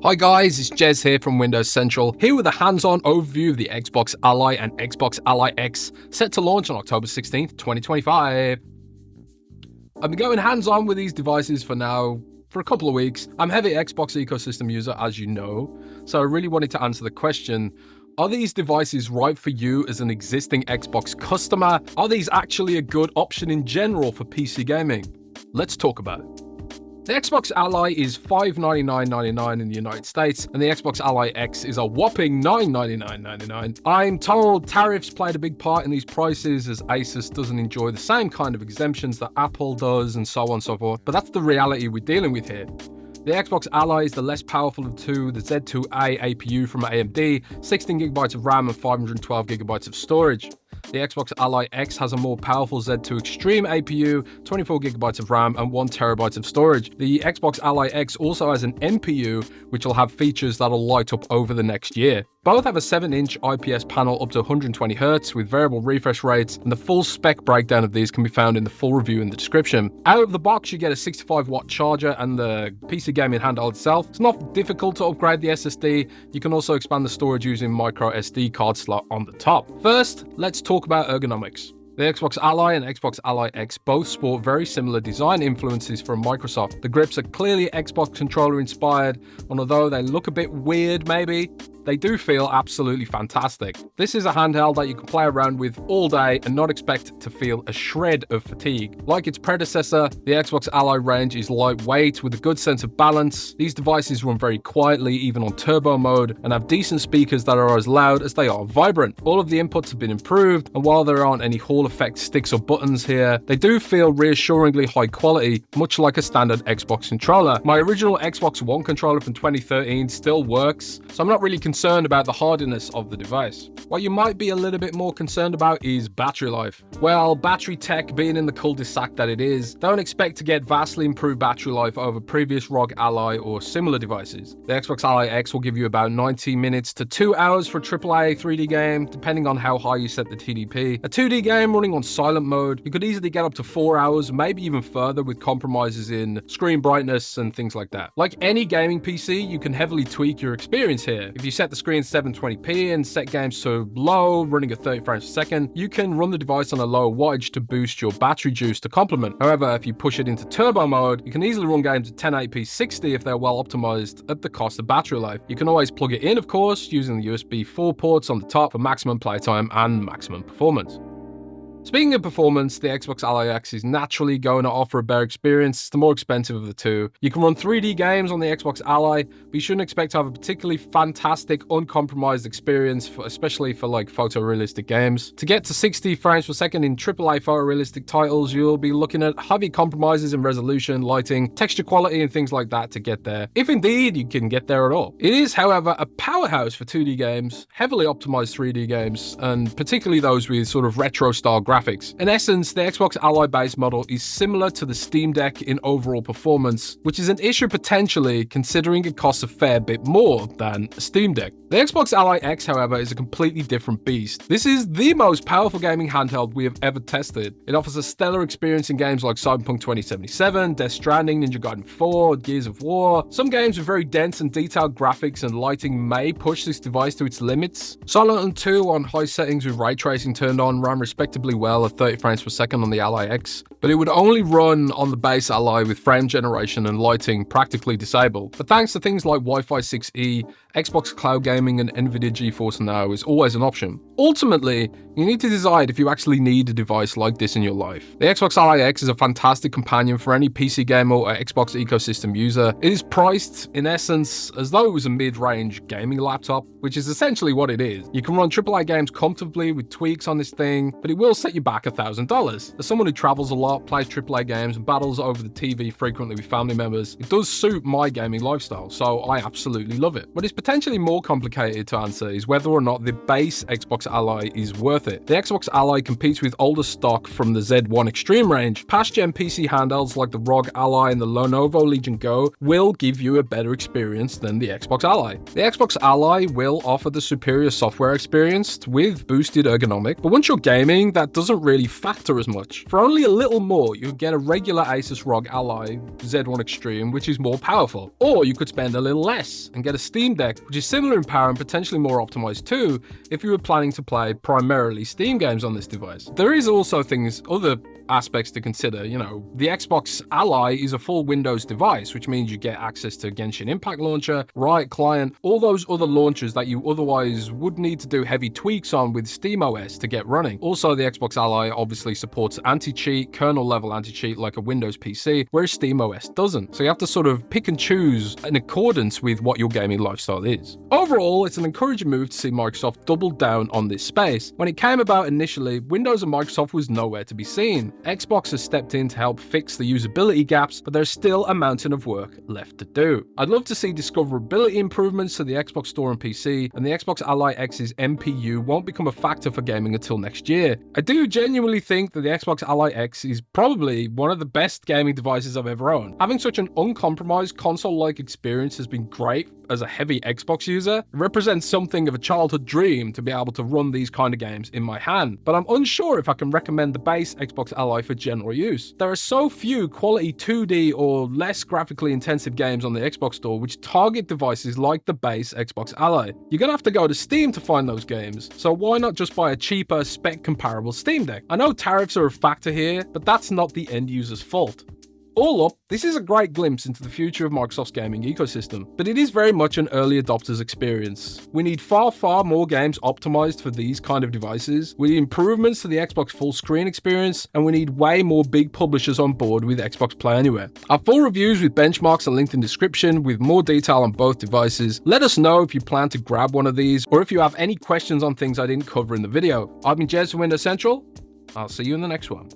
Hi guys, it's Jez here from Windows Central, here with a hands-on overview of the Xbox Ally and Xbox Ally X, set to launch on October 16th, 2025. I've been going hands-on with these devices for a couple of weeks. I'm a heavy Xbox ecosystem user, as you know, so I really wanted to answer the question, are these devices right for you as an existing Xbox customer? Are these actually a good option in general for PC gaming? Let's talk about it. The Xbox Ally is $599.99 in the United States, and the Xbox Ally X is a whopping $999.99. I'm told tariffs played a big part in these prices, as Asus doesn't enjoy the same kind of exemptions that Apple does, and so on and so forth, but that's the reality we're dealing with here. The Xbox Ally is the less powerful of two, the Z2A APU from AMD, 16GB of RAM and 512GB of storage. The Xbox Ally X has a more powerful Z2 Extreme APU, 24GB of RAM and 1TB of storage. The Xbox Ally X also has an NPU, which will have features that'll light up over the next year. Both have a 7-inch IPS panel up to 120Hz with variable refresh rates, and the full spec breakdown of these can be found in the full review in the description. Out of the box, you get a 65-watt charger and the PC gaming handheld itself. It's not difficult to upgrade the SSD. You can also expand the storage using micro SD card slot on the top. First, let's talk about ergonomics. The Xbox Ally and Xbox Ally X both sport very similar design influences from Microsoft. The grips are clearly Xbox controller inspired, and although they look a bit weird maybe, they do feel absolutely fantastic. This is a handheld that you can play around with all day and not expect to feel a shred of fatigue. Like its predecessor, the Xbox Ally range is lightweight with a good sense of balance. These devices run very quietly even on turbo mode and have decent speakers that are as loud as they are vibrant. All of the inputs have been improved, and while there aren't any Hall effect sticks or buttons here, they do feel reassuringly high quality, much like a standard Xbox controller. My original Xbox One controller from 2013 still works, so I'm not really concerned about the hardiness of the device. What you might be a little bit more concerned about is battery life. Well, battery tech being in the cul-de-sac that it is, don't expect to get vastly improved battery life over previous ROG Ally or similar devices. The Xbox Ally X will give you about 90 minutes to 2 hours for a AAA 3D game, depending on how high you set the TDP. A 2D game running on silent mode, you could easily get up to 4 hours, maybe even further with compromises in screen brightness and things like that. Like any gaming PC, you can heavily tweak your experience here. If you set the screen 720p and set games to low, running at 30 frames per second, you can run the device on a lower wattage to boost your battery juice to complement. However, if you push it into turbo mode, you can easily run games at 1080p 60 if they're well optimized at the cost of battery life. You can always plug it in, of course, using the USB 4 ports on the top for maximum playtime and maximum performance. Speaking of performance, the Xbox Ally X is naturally going to offer a better experience. It's the more expensive of the two. You can run 3D games on the Xbox Ally, but you shouldn't expect to have a particularly fantastic, uncompromised experience, especially for like photorealistic games. To get to 60 frames per second in AAA photorealistic titles, you'll be looking at heavy compromises in resolution, lighting, texture quality, and things like that to get there, if indeed you can get there at all. It is, however, a powerhouse for 2D games, heavily optimized 3D games, and particularly those with sort of retro-style graphics. In essence, the Xbox Ally base model is similar to the Steam Deck in overall performance, which is an issue potentially considering it costs a fair bit more than a Steam Deck. The Xbox Ally X, however, is a completely different beast. This is the most powerful gaming handheld we have ever tested. It offers a stellar experience in games like Cyberpunk 2077, Death Stranding, Ninja Gaiden 4, Gears of War. Some games with very dense and detailed graphics and lighting may push this device to its limits. Silent Hill 2 on high settings with ray tracing turned on ran respectably well at 30 frames per second on the Ally X, but it would only run on the base Ally with frame generation and lighting practically disabled. But thanks to things like Wi-Fi 6E, Xbox Cloud Gaming and Nvidia GeForce Now is always an option. Ultimately, you need to decide if you actually need a device like this in your life. The Xbox Ally X is a fantastic companion for any PC gamer or Xbox ecosystem user. It is priced, in essence, as though it was a mid-range gaming laptop, which is essentially what it is. You can run AAA games comfortably with tweaks on this thing, but it will set you back $1,000. As someone who travels a lot, plays AAA games, and battles over the TV frequently with family members, it does suit my gaming lifestyle, so I absolutely love it. What is potentially more complicated to answer is whether or not the base Xbox Ally is worth it. The Xbox Ally competes with older stock from the Z1 Extreme range. Past-gen PC handhelds like the ROG Ally and the Lenovo Legion Go will give you a better experience than the Xbox Ally. The Xbox Ally will offer the superior software experience with boosted ergonomic, but once you're gaming, that doesn't really factor as much. For only a little more, you could get a regular Asus ROG Ally Z1 Extreme, which is more powerful. Or you could spend a little less and get a Steam Deck, which is similar in power and potentially more optimized too, if you were planning to play primarily Steam games on this device. There is also other aspects to consider. You know, the Xbox Ally is a full Windows device, which means you get access to Genshin Impact Launcher, Riot Client, all those other launchers that you otherwise would need to do heavy tweaks on with SteamOS to get running. Also, the Xbox Ally obviously supports anti-cheat, kernel level anti-cheat like a Windows PC, whereas SteamOS doesn't. So you have to sort of pick and choose in accordance with what your gaming lifestyle is. Overall, it's an encouraging move to see Microsoft double down on this space. When it came about initially, Windows and Microsoft was nowhere to be seen. Xbox has stepped in to help fix the usability gaps, but there's still a mountain of work left to do. I'd love to see discoverability improvements to the Xbox Store and PC, and the Xbox Ally X's MPU won't become a factor for gaming until next year. I do genuinely think that the Xbox Ally X is probably one of the best gaming devices I've ever owned. Having such an uncompromised console-like experience has been great as a heavy Xbox user. It represents something of a childhood dream to be able to run these kind of games in my hand, but I'm unsure if I can recommend the base Xbox Ally for general use. There are so few quality 2D or less graphically intensive games on the Xbox Store which target devices like the base Xbox Ally. You're gonna have to go to Steam to find those games, so why not just buy a cheaper, spec-comparable Steam Deck? I know tariffs are a factor here, but that's not the end user's fault. All up, this is a great glimpse into the future of Microsoft's gaming ecosystem, but it is very much an early adopter's experience. We need far more games optimized for these kind of devices. We need improvements to the Xbox full screen experience, and we need way more big publishers on board with Xbox Play Anywhere. Our full reviews with benchmarks are linked in the description with more detail on both devices. Let us know if you plan to grab one of these, or if you have any questions on things I didn't cover in the video. I've been Jez from Windows Central. I'll see you in the next one.